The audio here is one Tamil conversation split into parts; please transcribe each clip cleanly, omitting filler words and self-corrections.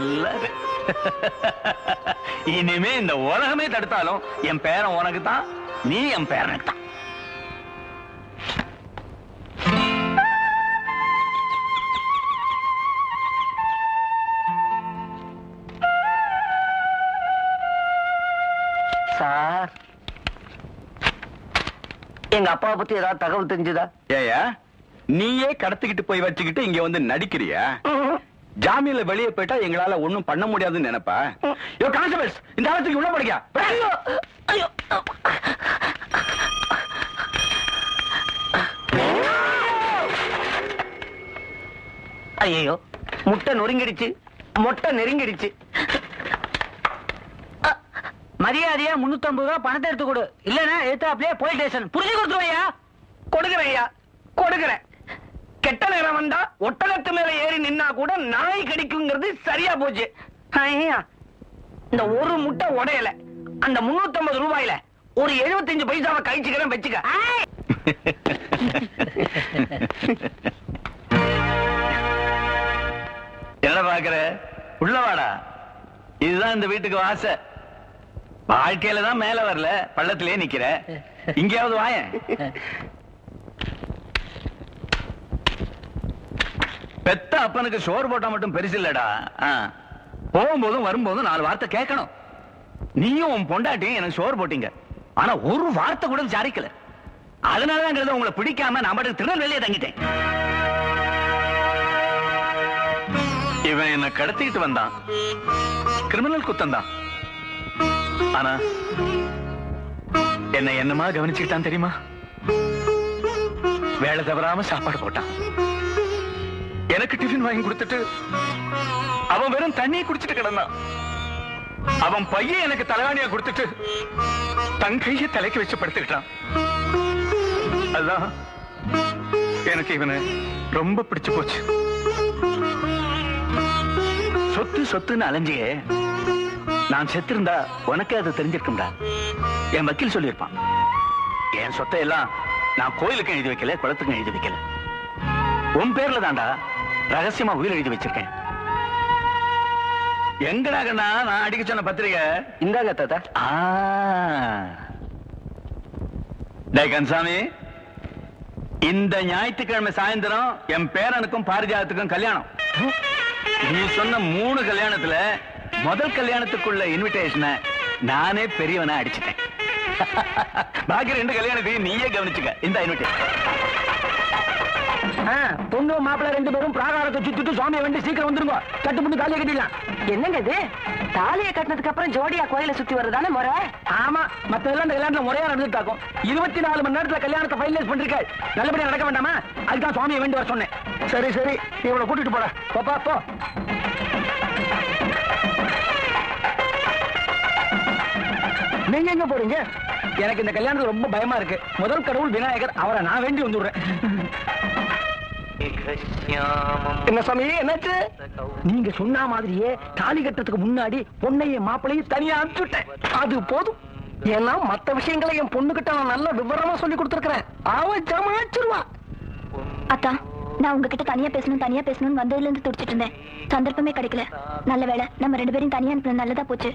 நல்லது. இனிமே இந்த உலகமே தடுத்தாலும் என் பேரன் உனக்கு தான், நீ என் பேரனுக்கு தான். சார், எங்க அப்பாவை பத்தி ஏதாவது தகவல் தெரிஞ்சுதா? ஏயா நீயே கடத்திக்கிட்டு போய் வச்சுக்கிட்டு இங்க வந்து நடிக்கிறியா? ஜாமீன்ல வெளியே போயிட்டா எங்களால ஒண்ணும் பண்ண முடியாதுன்னு நினைப்பா? யோ கான்ஸ்டபிள்ஸ், இந்த ஆளத்துக்கு உள்ள படிக்க. ஐயோ, முட்டை நொறுங்கிடுச்சு, மொட்டை நெருங்கிடுச்சு. மரியாதையா 350 ரூபாய் பணத்தை எடுத்து கொடு, இல்லன்னா எடுத்தாப்லயே போலீஸ் ஸ்டேஷன் புரிஞ்சு கொடுத்துருவையா? கொடுக்குறேன், கொடுக்குறேன். கெட்ட நேரம் வந்தா ஒட்டகத்து மேல ஏறி நின்னா கூட நாய் கடிக்குங்கிறது சரியா போச்சு. இந்த ஒரு முட்டை உடையல, அந்த 350 ரூபாயில ஒரு 75 பைசாவை கழிச்சுக்கிறேன், வச்சுக்க. என்ன பாக்குற? உள்ளவாடா, இதுதான் இந்த வீட்டுக்கு வாச. வாழ்க்கையில தான் மேல வரல, பள்ளத்திலே நிக்கிற. இங்கேயாவது வாயேன். பெத்த அப்பனுக்கு சோறு போட்டா மட்டும் பெருசு இல்லடா. போகும்போதும் வரும்போதும் 4 வார்த்தை கேட்கணும். நீயும் உன் பொண்டாட்டியும் எனக்கு சோறு போட்டீங்க, ஆனா ஒரு வார்த்தை கூட விசாரிக்கல. அதனாலதான் உங்களை பிடிக்காம நான் பாட்டுக்கு திருநெல்வேலியே தங்கிட்டேன். இவன் என்ன கடத்திக்கிட்டு வந்தான், கிரிமினல் குத்தம் தான். ஆனா என்ன என்னமா கவனிச்சுக்கிட்டான் தெரியுமா? வேலை தவறாம சாப்பாடு போட்டான், எனக்கு டிஃபன் வாங்கி கொடுத்துட்டு அவன் வெறும் தண்ணியை குடிச்சிட்டு கிடந்தான். அவன் பையன் எனக்கு தலைவாணியா கொடுத்துட்டு தன் கையை தலைக்கு வச்சு படுத்துக்கிட்டான். அதுதான் எனக்கு இவனை ரொம்ப பிடிச்சு போச்சு. சொத்து சொத்துன்னு அலைஞ்சியே, நான் செத்திருந்தா உனக்கே அது தெரிஞ்சிருக்கும்டா. என் வக்கீல் சொல்லியிருப்பான், என் சொத்தை எல்லாம் நான் கோயிலுக்கும் எழுதி வைக்கல, குளத்துக்கும் எழுதி வைக்கல, உன் பேர்ல தாண்டா ரகசியமா உயிர் எழுதி வச்சிருக்கேன். எங்கடா கண்ணா நான் அடிக்க சொன்ன பத்திரிகை? இந்தாங்க தாத்தா. டேய் கன்சாமி, இந்த ஞாயிற்றுக்கிழமை சாயந்தரம் என் பேரனுக்கும் பாரிஜாதத்துக்கும் கல்யாணம். நீ சொன்ன 3 கல்யாணத்துல முதல் கல்யாணத்துக்குள்ள இன்விடேஷனை நானே பெரியவனா அடிச்சிட்டேன். பாக்கி 2 கல்யாணத்தையும் நீயே கவனிச்சுக்க. இந்த இன்விடேஷன். பொண்ணு மாப்பிள்ள 2 பேரும் பிராகாரத்தை சுத்திட்டு சுவாமியை வேண்டி சீக்கிரம் வந்துருங்க. கட்டுப்பட்டு தாலியை கட்டிடலாம். என்னங்க இது, தாலியை கட்டினதுக்கு அப்புறம் ஜோடியா கோயிலை சுத்தி வருதானே முறை? ஆமா, மத்ததெல்லாம் இந்த கல்யாணத்துல முறையா நடந்துட்டாக்கும். 24 மணி நேரத்துல கல்யாணத்தை ஃபைனலைஸ் பண்ணிருக்க. நல்லபடியா நடக்க வேண்டாமா? அதுதான் சுவாமியை வேண்டி வர சொன்னேன். சரி சரி, நீ இவளை கூட்டிட்டு போட. போப்பா போ. நீங்க எங்க போறீங்க? எனக்கு இந்த கல்யாணத்துல ரொம்ப பயமா இருக்கு. முதல் கடவுள் விநாயகர், அவரை நான் வேண்டி வந்துடுறேன். என்ன சாமி, என்னாச்சு? நீங்க சொன்ன மாதிரியே தாலி கட்டுறதுக்கு முன்னாடி பொண்ணையும் மாப்பிளையும் தனியா அனுப்பிச்சுட்டேன். அது போதும். ஏன்னா மத்த விஷயங்களை என் பொண்ணுகிட்ட நான் நல்ல விவரமா சொல்லி கொடுத்துருக்கிறேன். அவ ஜமாச்சிருவா. அத்தா, நான் உங்ககிட்ட தனியா பேசணும்னு வந்ததுல இருந்து துடிச்சிட்டு இருந்தேன். சந்தர்ப்பமே கிடைக்கல. நல்ல வேளை நம்ம 2 பேரும் தனியா அனுப்புறது நல்லதா போச்சு.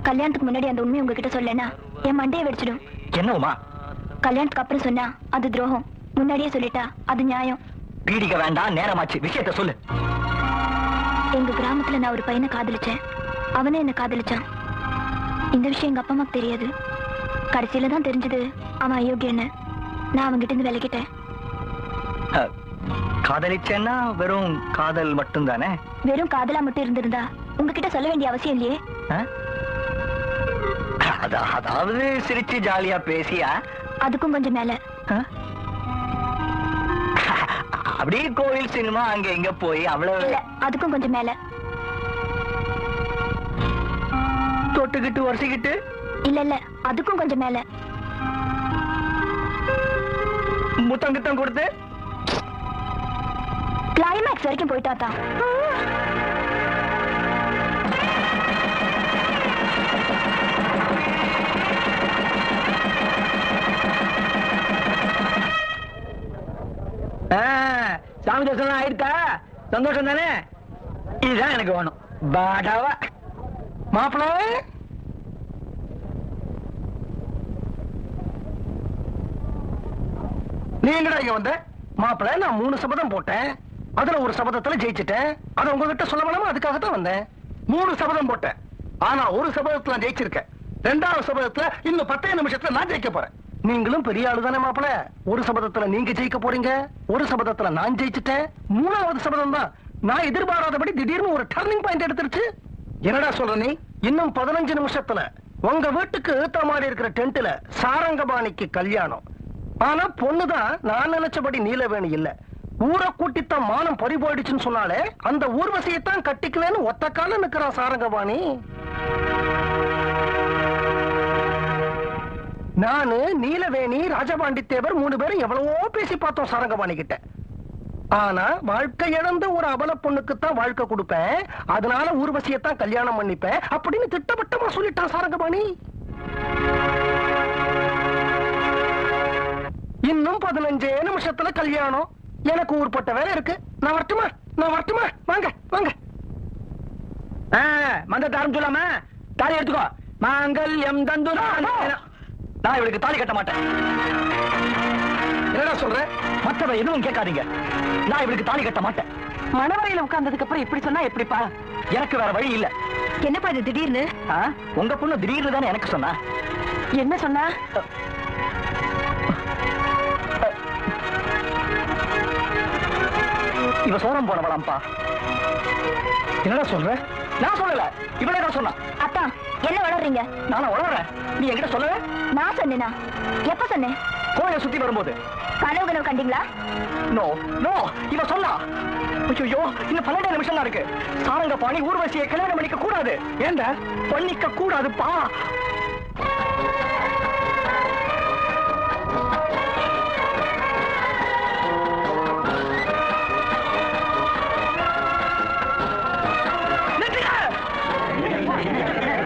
கல்யாணத்துக்கு முன்னாடி அந்த உண்மையை உங்ககிட்ட சொல்லனா என் மண்டையை வெடிச்சிடும். என்னமா? கல்யாணத்துக்கு அப்புறம் சொன்னா அது துரோகம். முன்னாடியே சொல்லிட்டா அது நியாயம். பீடிக்க வேண்டாம், நேரமாச்சு. விஷயத்த சொல்லு. எங்க கிராமத்துல நான் ஒரு பையனை காதலிச்சேன். அவனே என்ன காதலிச்சான். இந்த விஷயம் எங்க அப்பா அம்மாக்கு தெரியாது. கடைசியில தான் தெரிஞ்சது அவன் அயோக்கியன்னு. நான் அவன்கிட்ட இருந்து விலகிட்டேன். காதலிச்சேன்னா வெறும் காதல் மட்டும் தானே? வெறும் காதலா மட்டும் இருந்திருந்தா உங்ககிட்ட சொல்ல வேண்டிய அவசியம் இல்லையே. அதாவது சிரிச்சு ஜாலியா பேசியா? அதுக்கும் கொஞ்சம் மேல. அப்படியே கோவில் சினிமா அங்க எங்க போய் அவ்வளவு? அதுக்கும் கொஞ்சம் மேல. தொட்டுக்கிட்டு உரசிக்கிட்டு? இல்ல, அதுக்கும் கொஞ்சம் மேல. முத்தம் கித்தம் கொடுத்து கிளைமேக்ஸ் வரைக்கும் போயிட்டாத்தா. சாமி தரிசனம் ஆயிருக்கா? சந்தோஷம் தானே? இதுதான் எனக்கு வேணும். பாடவா மாப்பிள்ள நீ எங்கடா இங்க வந்த? மாப்பிள்ள நான் 3 சபதம் போட்டேன். அதுல ஒரு சபதத்துல ஜெயிச்சிட்டேன். அத உங்ககிட்ட சொல்ல வேணாமா? அதுக்காகத்தான் வந்தேன். 3 சபதம் போட்டேன். ஆனா ஒரு சபதத்துல ஜெயிச்சிருக்கேன். 2வது சபதத்துல இன்னும் 10 நிமிஷத்துல நான் ஜெயிக்க போறேன். நீங்களும் பெரிய ஆளு தானே மாப்பிள்ள? ஒரு சபதத்துல நீங்க ஜெயிக்க போறீங்க, ஒரு சபதத்துல நான் ஜெயிச்சிட்டேன். 3வது சபதம் தான் நான் எதிர்பாராதபடி திடீர்னு ஒரு டர்னிங் பாயிண்ட் எடுத்துருச்சு. என்னடா சொல்ற நீ? இன்னும் 15 நிமிஷத்துல உங்க வீட்டுக்கு ஏத்த மாதிரி இருக்கிற டென்ட்ல சாரங்கபாணிக்கு கல்யாணம். ஆனா பொண்ணுதான் நான் நினைச்சபடி நீலவேணி இல்ல. ஊரை கூட்டித்தான் மானம் பறி போயிடுச்சுன்னு சொன்னாலே அந்த ஊர்வசியத்தான் கட்டிக்குவேன்னு ஒத்த கால நிக்கிறான் சாரங்கபாணி. நானு நீலவேணி ராஜபாண்டி தேவர் 3 பேரும் எவ்வளவோ பேசி பார்த்தோம் சாரங்கபாணி கிட்ட. ஆனா வாழ்க்கை இழந்த ஒரு அபல பொண்ணுக்குத்தான் வாழ்க்கை கொடுப்பேன், அதனால ஊர்வசியத்தான் கல்யாணம் பண்ணிப்பேன் அப்படின்னு திட்டவட்டமா சொல்லிட்டான் சாரங்கபாணி. இன்னும் 15 நிமிஷத்துல கல்யாணம். எனக்கு ஊர்பட்ட வேலை இருக்கு. நான் வரட்டுமா? வாங்க வாங்க. மந்தத்தை ஆரம்பிச்சலாம தாலி எடுத்துக்கோ. மாங்கல்யம் தந்து நான் இவளுக்கு தாலி கட்ட மாட்டேன். என்னடா சொல்ற? மத்தவ எதுவும் கேட்காதீங்க. நான் இவளுக்கு தாலி கட்ட மாட்டேன். மணவரையில உட்கார்ந்ததுக்கு அப்புறம் இப்படி சொன்னா எப்படிப்பா? எனக்கு வேற வழி இல்ல. என்னப்பா இது திடீர்னு? உங்க பொண்ணு திடீர்னு தானே எனக்கு சொன்னா. என்ன சொன்னா? இவ சோரம் போனவளாம்பா. என்னடா சொல்ற? நான் சொல்லல, இவளே தான் சொன்னா. அப்பா என்ன வளர்றீங்க? நானும் வளர்றேன். நீ என்கிட்ட சொல்லல? நான் சொன்னேனா? எப்ப சொன்னேன்? கோயிலை சுத்தி வரும்போது. கனவு கண்டீங்களா? நோ நோ, இவ சொன்னா. ஐயோ, இன்னும் 12 நிமிஷம் தான் இருக்கு. சாரங்கபாணி ஊர்வசியை கல்யாணம் பண்ணிக்க கூடாது. ஏண்டா? பண்ணிக்க கூடாதுப்பா.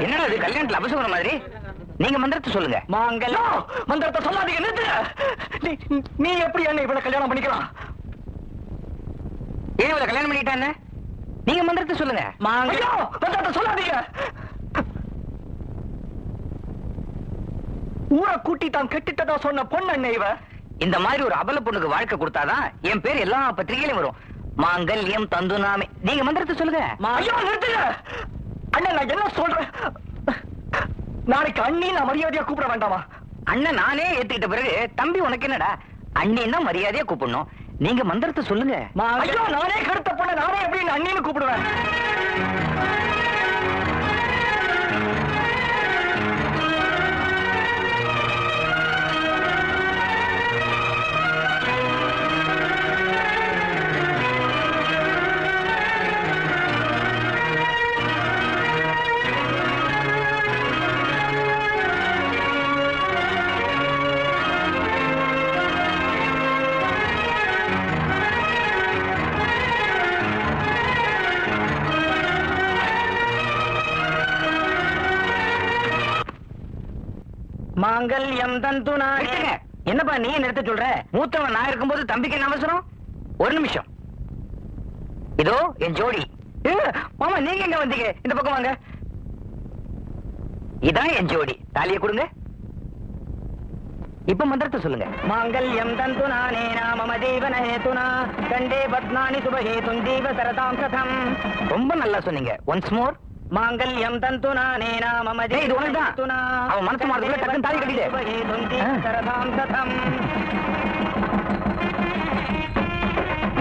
என்னடா இது கல்யாணத்துல அபசகுணம் மாதிரி? நீங்க மந்திரத்தை சொல்லுங்க. மந்திரத்தை சொல்லாதீங்க, நிறுத்துங்க. நீ எப்படி என்ன இவளை கல்யாணம் பண்ணிக்கலாம்? ஏன் இவளை கல்யாணம் பண்ணிட்டான்னு? நீங்க மந்திரத்தை சொல்லுங்க. மந்திரத்தை சொல்லாதீங்க. ஊரை கூட்டி தான் கெட்டுட்டதா சொன்ன பொண்ணு என்ன இவ? இந்த மாதிரி ஒரு அபல பொண்ணுக்கு வாழ்க்கை கொடுத்தாதான் என் பேர் எல்லா பத்திரிகையிலும் வரும். மாங்கல்யம் தந்துனாமே. நீங்க மந்திரத்தை சொல்லுங்க. நிறுத்துங்க. அண்ணன் நான் என்ன சொல்றேன்? நாளைக்கு அண்ணி நான் மரியாதையா கூப்பிட வேண்டாமா? அண்ணன் நானே ஏத்துக்கிட்ட பிறகு தம்பி உனக்கு என்னடா? அண்ணின்னா மரியாதையா கூப்பிடணும். நீங்க மந்திரத்தை சொல்லுங்க. நானே கருத்த பொண்ண நானே எப்படி அண்ணின்னு கூப்பிடுவேன்? மாங்கல்யம் தந்துனா. என்னப்பா நீ நிறுத்த சொல்ற? மூத்தவன் நான் இருக்கும்போது தம்பிக்கு என்ன அவசரம்? ஒரு நிமிஷம். இதோ என் ஜோடி. மாமா நீங்க எங்க வந்தீங்க? இந்த பக்கம் வாங்க. இதான் என் ஜோடி. தாலியை கொடுங்க. இப்ப மந்திரத்தை சொல்லுங்க. மாங்கல்யம் தந்துனா நேனா மம ஜீவன ஹேதுனா கண்டே பத்னானி சுபஹேதுன் ஜீவ சரதாம் சதம். ரொம்ப நல்லா சொன்னீங்க. Once more. மாங்கல்யம் தந்துனா நேனா மம இது உனக்குதான். அவன் மனசு மாறுறதுக்குள்ள டக்குன்னு தாலி கட்டிடு. சரதாம் சதம்.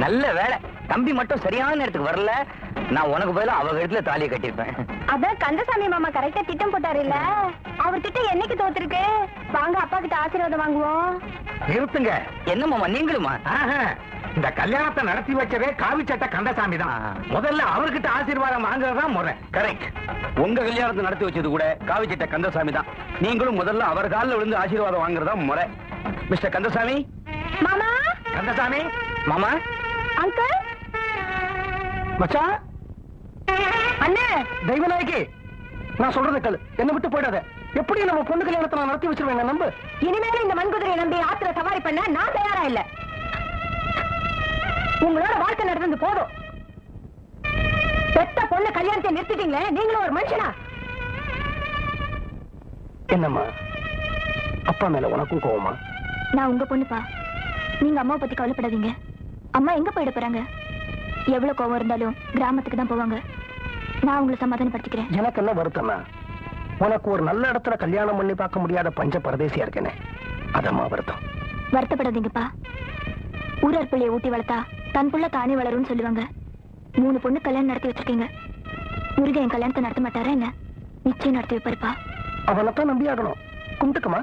நல்ல வேலை, தம்பி மட்டும் சரியான நேரத்துக்கு வரல. நான் உனக்கு பதிலா அவ இடத்துல தாலியை கட்டிருப்பேன். அதான் கந்தசாமி மாமா கரெக்டா திட்டம் போட்டாரு இல்ல? அவர் திட்டம் என்னைக்கு தோத்துருக்கு? வாங்க அப்பா கிட்ட ஆசீர்வாதம் வாங்குவோம். நிறுத்துங்க. என்ன மாமா நீங்களுமா? இந்த கல்யாணத்தை நடத்தி வச்சதே காவி சட்டை கந்தசாமி தான். முதல்ல அவர்கிட்ட ஆசீர்வாதம் வாங்குறதுதான் முறை. கரெக்ட். உங்க கல்யாணத்தை நடத்தி வச்சது கூட காவி சட்டை கந்தசாமி தான். நீங்களும் முதல்ல அவர் காலில் விழுந்து ஆசீர்வாதம் வாங்குறதா முறை. மிஸ்டர் கந்தசாமி. மாமா. கந்தசாமி. மாமா. அங்கிள். மச்சான். அண்ணே. தெய்வநாயகி, நான் சொல்றதை கேளு. என்ன விட்டு போயிடாத. எப்படி நம்ம பொண்ணு கல்யாணத்தை நான் நடத்தி வச்சிருவேன். நம்பு. இனிமேல இந்த மண்குதிரையை நம்பி ஆத்துல சவாரி பண்ண நான் தயாரா இல்ல. உங்களோட வாழ்க்கை நடந்தது போதும். பெத்த பொண்ணு அதுக்குள்ள கல்யாணத்தை நிறுத்திட்டீங்களே, நீங்களும் ஒரு மனுஷனா? என்னம்மா, அப்பா மேல உனக்கும் கோவமா? நான் உங்க பொண்ணுப்பா. நீங்க அம்மாவை பத்தி கவலைப்படாதீங்க. அம்மா எங்க போயிட போறாங்க? எவ்வளவு கோவம் இருந்தாலும் கிராமத்துக்கு தான் போவாங்க. நான் உங்களை சமாதானப்படுத்திக்கிறேன். எனக்கு என்ன வருத்தம்னா, உனக்கு ஒரு நல்ல இடத்துல கல்யாணம் பண்ணி பார்க்க முடியாத பஞ்ச பரதேசியா இருக்கேனே, அதம்மா வருத்தம். வருத்தப்படாதீங்கப்பா. ஊரார் பிள்ளைய ஊட்டி வளர்த்தா தன் புள்ள தானே வளரும்னு சொல்லுவாங்க. 3 பொண்ணு கல்யாணம் நடத்தி வச்சிருக்கீங்க. முருகன் என் கல்யாணத்தை நடத்த மாட்டாரா என்ன? நிச்சயம் நடத்தி வைப்பாருப்பா. அவனைத்தான் நம்பி ஆகணும். கும்பிட்டுக்கமா.